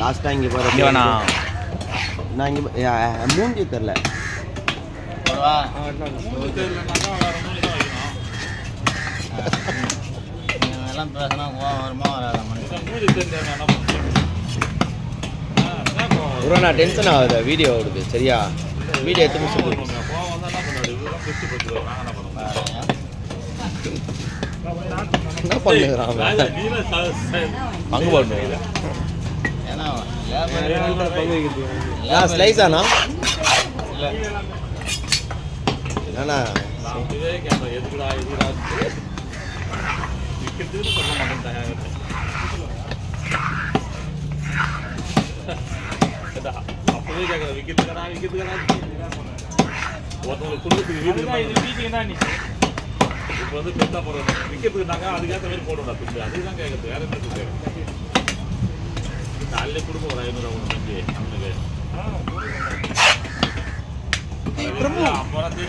லாஸ்ட்டாக இங்கே போகிற நான் இங்கே மூஞ்சி தெரில எல்லாம் பேசினா வருமா வராத ப்ரோ நான் டென்ஷன் ஆகுது வீடியோ ஓடுது சரியா வீடியோ எடுத்து முடிச்சு என்ன பண்ணுறான் பங்கு போடணும் ஏன்னா ஸ்லைஸ் ஆனா என்னண்ணா அப்பவே கேட்கற விக்கிறதுக்கடா ஒருத்தவங்களுக்கு குடும்பத்துக்கு வீட்டுக்கு தான் இப்போ வந்து பெருத்தா போடுறோம் விற்கிறதுக்குனாங்க அதுக்கேற்ற மாதிரி போடுறோம்டா துண்டு அதுதான் கேட்கறது வேற என்ன துண்டு காலையிலே குடும்பம் ஒரு 500 அவனுக்கு அவனுக்கு